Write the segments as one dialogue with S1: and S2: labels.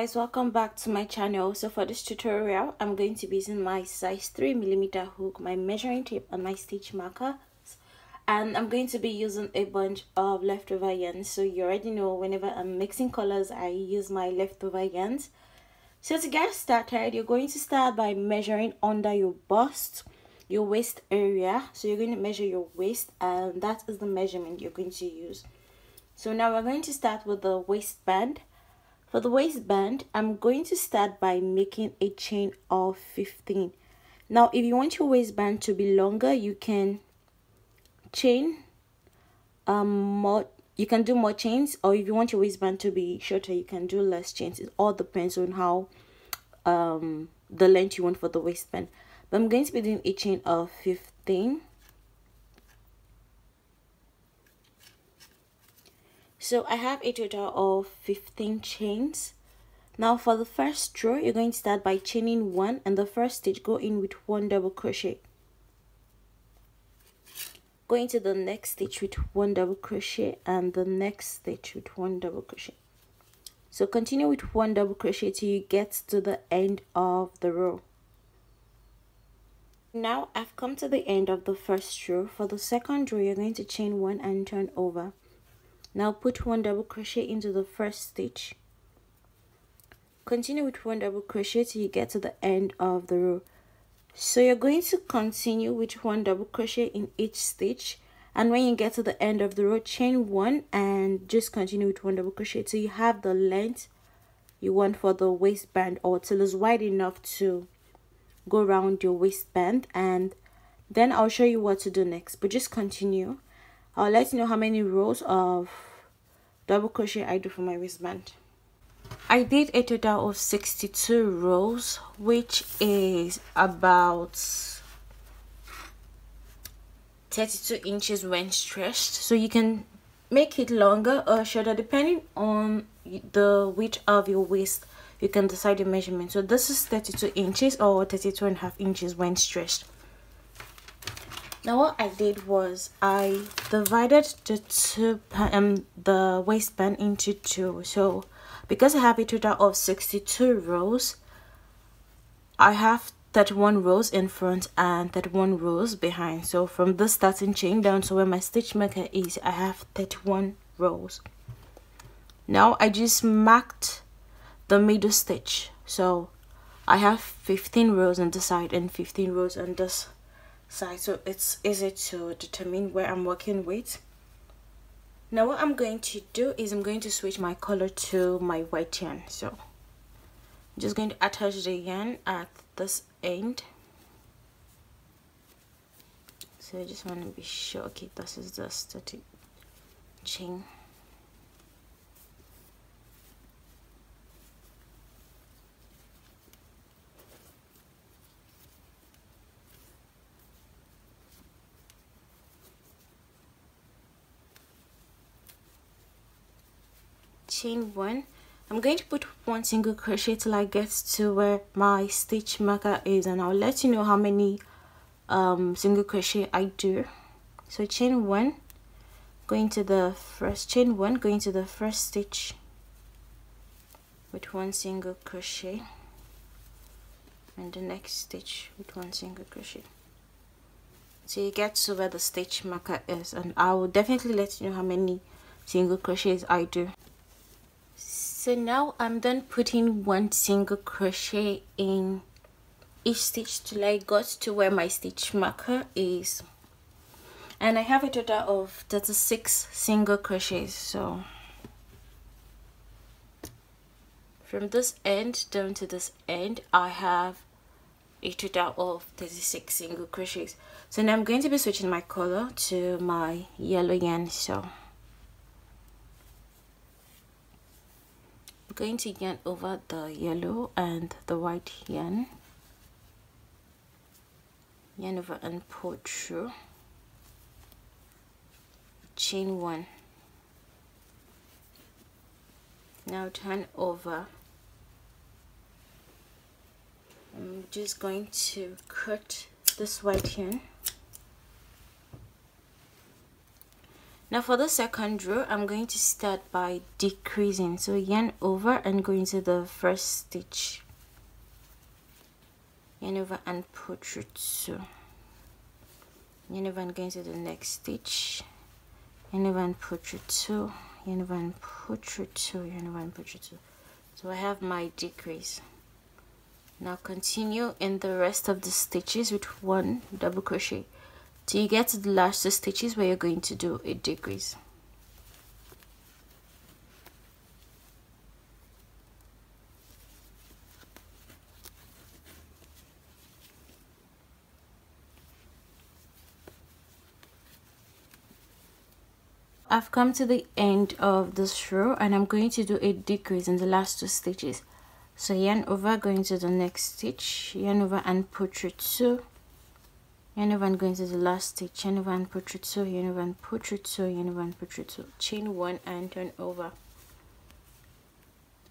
S1: guys, welcome back to my channel. So for this tutorial I'm going to be using my size 3mm hook, my measuring tape and my stitch marker, and I'm going to be using a bunch of leftover yarns. So you already know whenever I'm mixing colors I use my leftover yarns. So to get started, you're going to start by measuring under your bust, your waist area. So you're going to measure your waist, and that is the measurement you're going to use. So now we're going to start with the waistband. For the waistband, I'm going to start by making a chain of 15. Now, if you want your waistband to be longer, you can chain more. You can do more chains, or if you want your waistband to be shorter, you can do less chains. It all depends on how the length you want for the waistband. But I'm going to be doing a chain of 15. So I have a total of 15 chains. Now for the first row, you're going to start by chaining 1, and the first stitch, go in with 1 double crochet. Go into the next stitch with 1 double crochet, and the next stitch with 1 double crochet. So continue with 1 double crochet till you get to the end of the row. Now I've come to the end of the first row. For the second row, you're going to chain 1 and turn over. Now put 1 double crochet into the first stitch. Continue with 1 double crochet till you get to the end of the row. So you're going to continue with 1 double crochet in each stitch, and when you get to the end of the row, chain 1 and just continue with 1 double crochet till you have the length you want for the waistband, or till it's wide enough to go around your waistband, and then I'll show you what to do next. But just continue. I'll let you know how many rows of double crochet I do for my waistband. I did a total of 62 rows, which is about 32 inches when stretched. So you can make it longer or shorter depending on the width of your waist. You can decide your measurement. So this is 32 inches or 32.5 inches when stretched. Now what I did was I divided the waistband into 2. So because I have a total of 62 rows, I have 31 rows in front and 31 rows behind. So from the starting chain down to where my stitch marker is, I have 31 rows. Now I just marked the middle stitch. So I have 15 rows on this side and 15 rows on this side, so it's easy to determine where I'm working with. Now what I'm going to do is I'm going to switch my color to my white yarn. So I'm just going to attach the yarn at this end. So I just want to be sure. Okay, this is the starting chain. Chain 1. I'm going to put 1 single crochet till I get to where my stitch marker is, and I'll let you know how many single crochet I do. So chain 1, going to the first, chain 1, going to the first stitch with 1 single crochet, and the next stitch with 1 single crochet. So you get to where the stitch marker is, and I will definitely let you know how many single crochets I do. So now I'm done putting 1 single crochet in each stitch till I got to where my stitch marker is, and I have a total of 36 single crochets. So from this end down to this end, I have a total of 36 single crochets. So now I'm going to be switching my color to my yellow yarn. So I'm going to yarn over the yellow and the white yarn, yarn over and pull through, chain 1. Now turn over. I'm just going to cut this white yarn. Now for the second row, I'm going to start by decreasing. So yarn over and go into the first stitch. Yarn over and pull through 2. Yarn over and go into the next stitch. Yarn over and pull through 2. Yarn over and pull through 2. Yarn over and pull through 2. So I have my decrease. Now continue in the rest of the stitches with 1 double crochet till you get to the last 2 stitches where you're going to do a decrease. I've come to the end of this row and I'm going to do a decrease in the last 2 stitches. So yarn over, go into the next stitch, yarn over and pull through 2, yarn over and go into the last stitch, yarn over and pull through 2, yarn over and pull through 2, yarn over and pull through 2, chain 1 and turn over.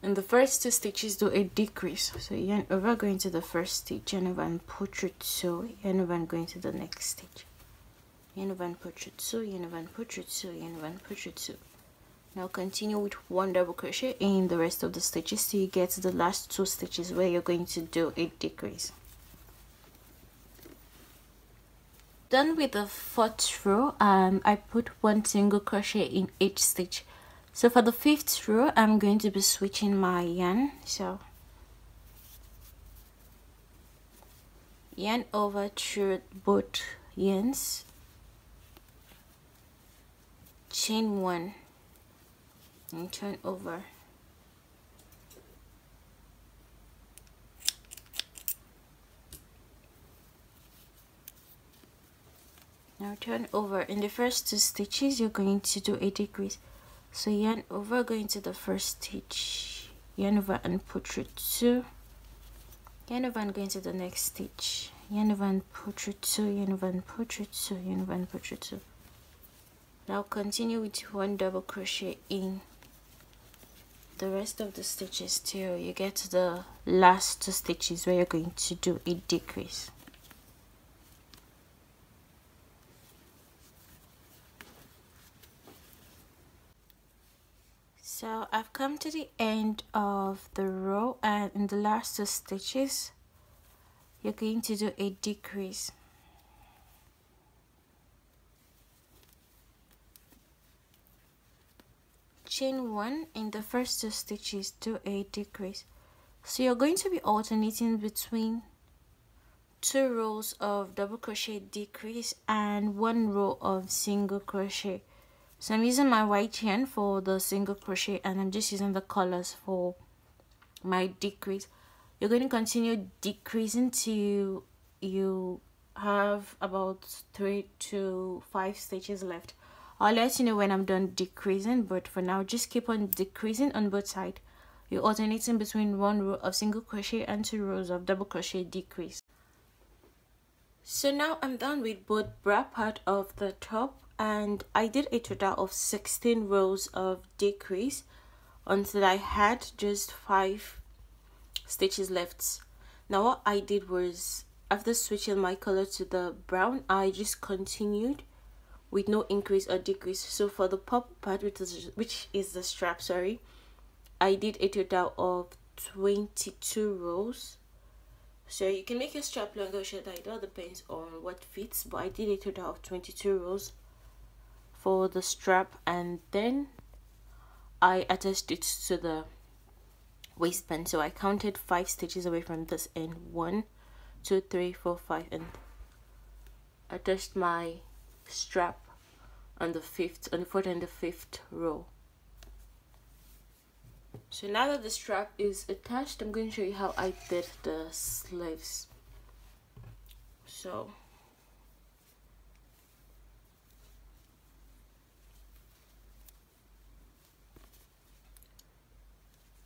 S1: In the first 2 stitches, do a decrease. So yarn over, go into the first stitch, yarn over and pull through 2, yarn over and go into the next stitch. Yarn over and pull through 2, yarn over and pull through 2, yarn over and pull through 2. Now continue with 1 double crochet in the rest of the stitches till you get to the last 2 stitches where you're going to do a decrease. Done with the 4th row, I put 1 single crochet in each stitch. So for the 5th row, I'm going to be switching my yarn. So yarn over through both yarns, chain 1 and turn over. Now turn over. In the first 2 stitches, you're going to do a decrease. So yarn over, go into the first stitch, yarn over and pull through 2, yarn over and go into the next stitch, yarn over and pull through 2, yarn over and pull through 2, yarn over and pull through 2. Now continue with 1 double crochet in the rest of the stitches till you get to the last 2 stitches where you're going to do a decrease. So I've come to the end of the row and in the last 2 stitches you're going to do a decrease. Chain 1 in the first 2 stitches, do a decrease. So you're going to be alternating between 2 rows of double crochet decrease and 1 row of single crochet. So I'm using my white yarn for the single crochet and I'm just using the colors for my decrease. You're going to continue decreasing till you have about 3 to 5 stitches left. I'll let you know when I'm done decreasing, but for now just keep on decreasing on both sides. You're alternating between 1 row of single crochet and 2 rows of double crochet decrease. So now I'm done with both bra part of the top and I did a total of 16 rows of decrease until I had just 5 stitches left. Now what I did was, after switching my color to the brown, I just continued with no increase or decrease. So for the pop part, which is the strap, sorry, I did a total of 22 rows. So you can make your strap longer or shorter, it all depends on what fits, but I did a total of 22 rows for the strap, and then I attached it to the waistband. So I counted 5 stitches away from this end, 1 2 3 4 5, and attached my strap on the 4th and the 5th row. So now that the strap is attached, I'm going to show you how I did the sleeves. So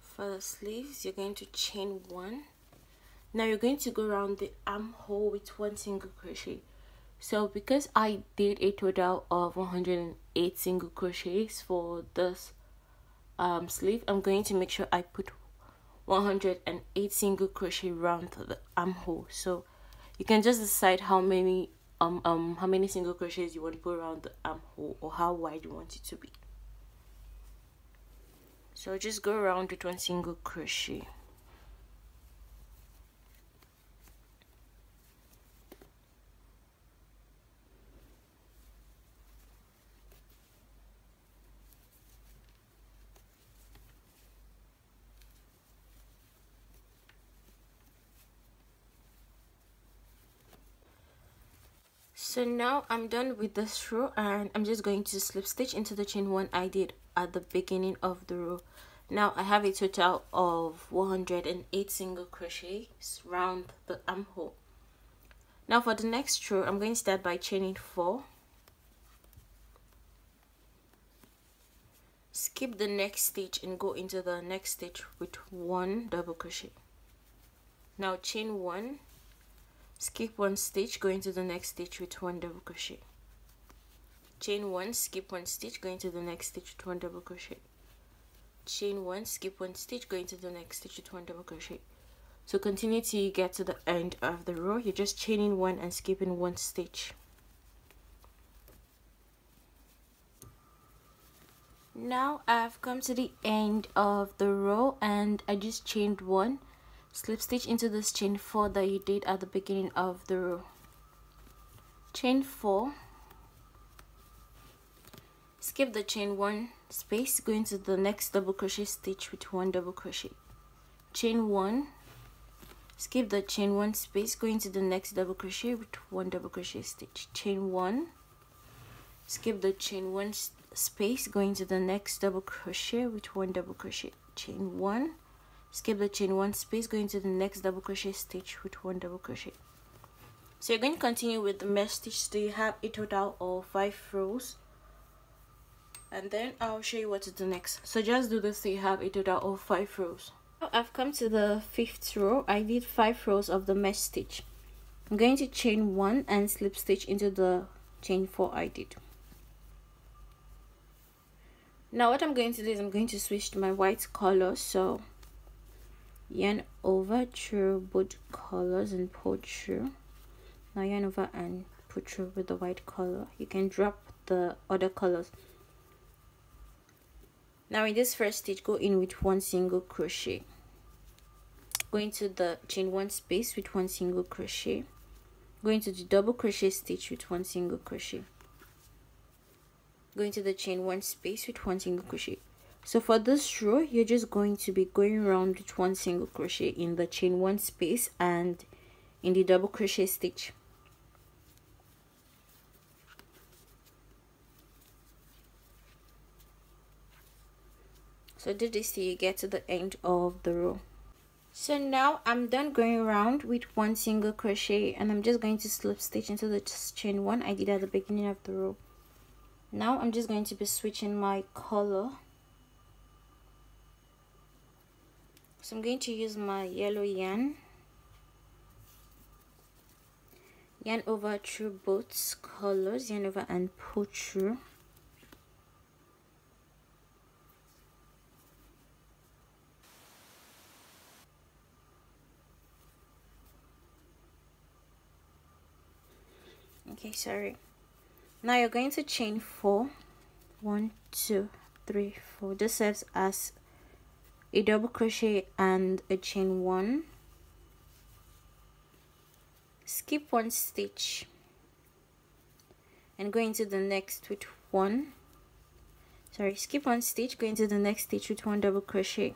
S1: for the sleeves, you're going to chain 1. Now you're going to go around the armhole with 1 single crochet. So because I did a total of 108 single crochets for this sleeve, I'm going to make sure I put 108 single crochet around the armhole. So you can just decide how many how many single crochets you want to put around the armhole, or how wide you want it to be. So just go around with 1 single crochet. So now I'm done with this row, and I'm just going to slip stitch into the chain 1 I did at the beginning of the row. Now I have a total of 108 single crochets round the armhole. Now for the next row, I'm going to start by chaining 4, skip the next stitch and go into the next stitch with 1 double crochet. Now chain 1, skip 1 stitch, go into the next stitch with 1 double crochet. Chain 1, skip 1 stitch, go into the next stitch with 1 double crochet. Chain 1, skip 1 stitch, go into the next stitch with 1 double crochet. So continue till you get to the end of the row. You're just chaining 1 and skipping 1 stitch. Now I've come to the end of the row, and I just chained 1, slip stitch into this chain 4 that you did at the beginning of the row. Chain 4, skip the chain 1 space, go into the next double crochet stitch with 1 double crochet. Chain 1, skip the chain 1 space, go into the next double crochet with 1 double crochet stitch. Chain 1, skip the chain 1 space, go into the next double crochet with 1 double crochet. Chain 1, skip the chain 1 space, go into the next double crochet stitch with 1 double crochet. So you're going to continue with the mesh stitch so you have a total of 5 rows, and then I'll show you what to do next. So just do this so you have a total of 5 rows. Now I've come to the 5th row. I did 5 rows of the mesh stitch. I'm going to chain 1 and slip stitch into the chain 4 I did. Now what I'm going to do is I'm going to switch to my white color, so yarn over through both colors and pull through. Now yarn over and pull through with the white color. You can drop the other colors. Now in this first stitch, go in with 1 single crochet, go into the chain 1 space with 1 single crochet, go into the double crochet stitch with 1 single crochet, go into the chain 1 space with 1 single crochet. So for this row, you're just going to be going around with 1 single crochet in the chain 1 space and in the double crochet stitch. So do this till you get to the end of the row. So now I'm done going around with 1 single crochet, and I'm just going to slip stitch into the chain 1 I did at the beginning of the row. Now I'm just going to be switching my color. So I'm going to use my yellow yarn over through both colors, yarn over and pull through. Okay, sorry. Now you're going to chain 4. 1, 2, 3, 4. This serves as a double crochet and a chain 1. Skip 1 stitch and go into the next with 1. Sorry, skip 1 stitch, go into the next stitch with 1 double crochet.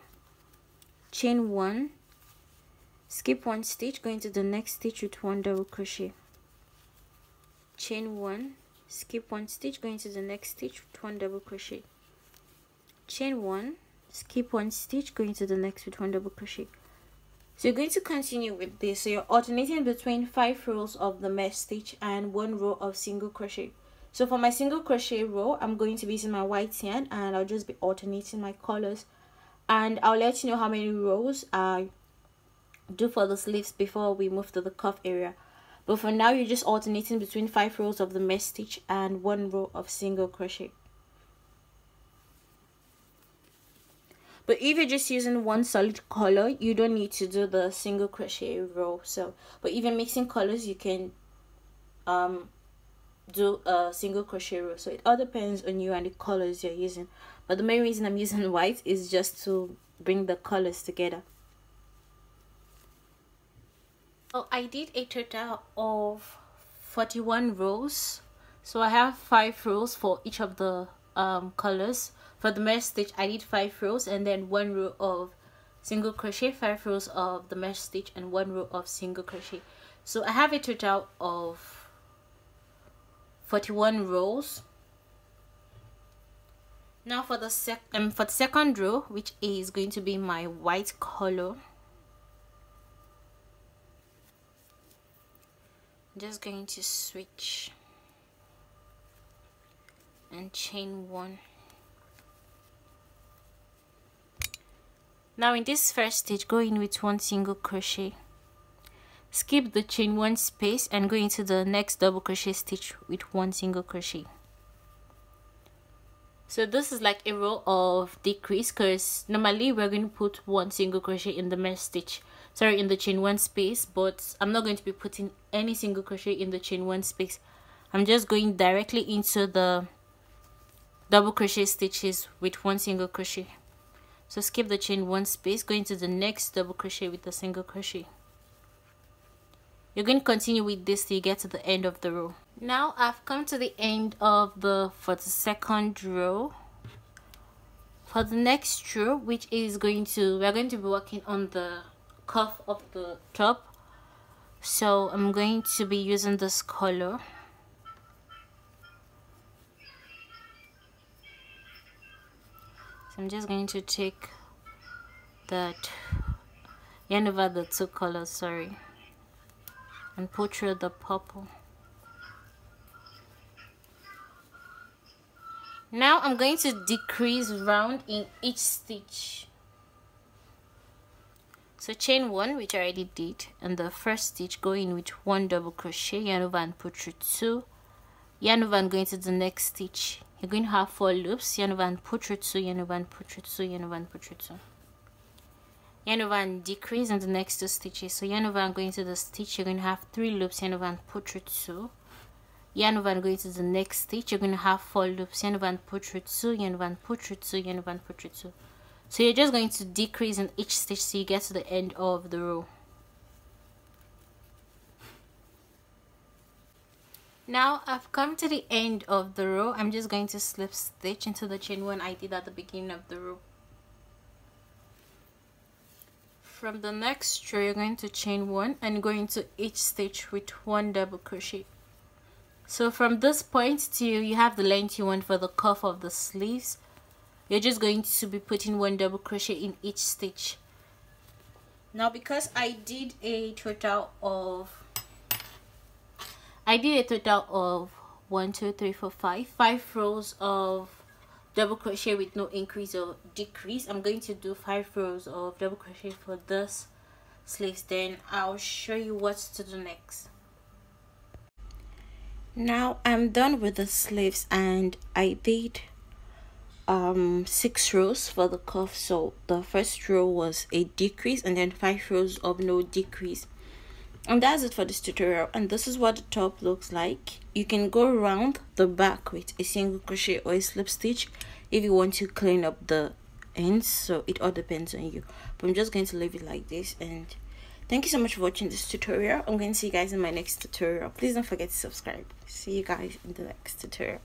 S1: Chain 1. Skip 1 stitch, go into the next stitch with 1 double crochet. Chain 1, skip 1 stitch, go into the next stitch with 1 double crochet. Chain 1, skip 1 stitch, go into the next with 1 double crochet. So you're going to continue with this. So you're alternating between 5 rows of the mesh stitch and 1 row of single crochet. So for my single crochet row, I'm going to be using my white yarn, and I'll just be alternating my colors, and I'll let you know how many rows I do for the sleeves before we move to the cuff area. But for now, you're just alternating between 5 rows of the mesh stitch and 1 row of single crochet. But if you're just using one solid color, you don't need to do the single crochet row. But if you're mixing colors, you can do a single crochet row. So it all depends on you and the colors you're using, but the main reason I'm using white is just to bring the colors together. So I did a total of 41 rows, so I have 5 rows for each of the colors. For the mesh stitch I did 5 rows and then 1 row of single crochet, 5 rows of the mesh stitch, and 1 row of single crochet. So I have a total of 41 rows. Now for the second row, which is going to be my white color, I'm just going to switch and chain 1. Now in this first stitch, go in with 1 single crochet, skip the chain 1 space and go into the next double crochet stitch with 1 single crochet. So this is like a row of decrease, because normally we're going to put 1 single crochet in the mesh stitch, sorry, in the chain 1 space, but I'm not going to be putting any single crochet in the chain 1 space. I'm just going directly into the double crochet stitches with 1 single crochet. So skip the chain 1 space, go into the next double crochet with a single crochet. You're going to continue with this till you get to the end of the row. Now I've come to the end of the 42nd row. For the next row, which is we're going to be working on the cuff of the top, so I'm going to be using this color. I'm just going to take that yarn over the 2 colors, sorry, and put through the purple. Now I'm going to decrease round in each stitch. So chain 1, which I already did, and the first stitch, go in with 1 double crochet, yarn over and put through 2, yarn over and go into the next stitch. You're going to have 4 loops, yarn over and put through 2, yarn over and put through 2, yarn over and put through 2. Yarn over and decrease in the next 2 stitches. So yarn over and go into the stitch, you're going to have 3 loops, yarn over and put through 2. Yarn over and go into the next stitch, you're going to have 4 loops, yarn over and put through 2, yarn over and put through 2, yarn over and put through 2. So you're just going to decrease in each stitch till you get to the end of the row. Now I've come to the end of the row. I'm just going to slip stitch into the chain 1 I did at the beginning of the row. From the next row, you're going to chain 1 and go into each stitch with 1 double crochet. So from this point till you have the length you want for the cuff of the sleeves, you're just going to be putting 1 double crochet in each stitch. Now because I did a total of 1 2 3 4 5 rows of double crochet with no increase or decrease. I'm going to do 5 rows of double crochet for this sleeves, then I'll show you what to do next. Now I'm done with the sleeves and I did 6 rows for the cuff. So the first row was a decrease and then 5 rows of no decrease. And that's it for this tutorial, and this is what the top looks like. You can go around the back with a single crochet or a slip stitch if you want to clean up the ends, so it all depends on you, but I'm just going to leave it like this. And thank you so much for watching this tutorial. I'm going to see you guys in my next tutorial. Please don't forget to subscribe. See you guys in the next tutorial.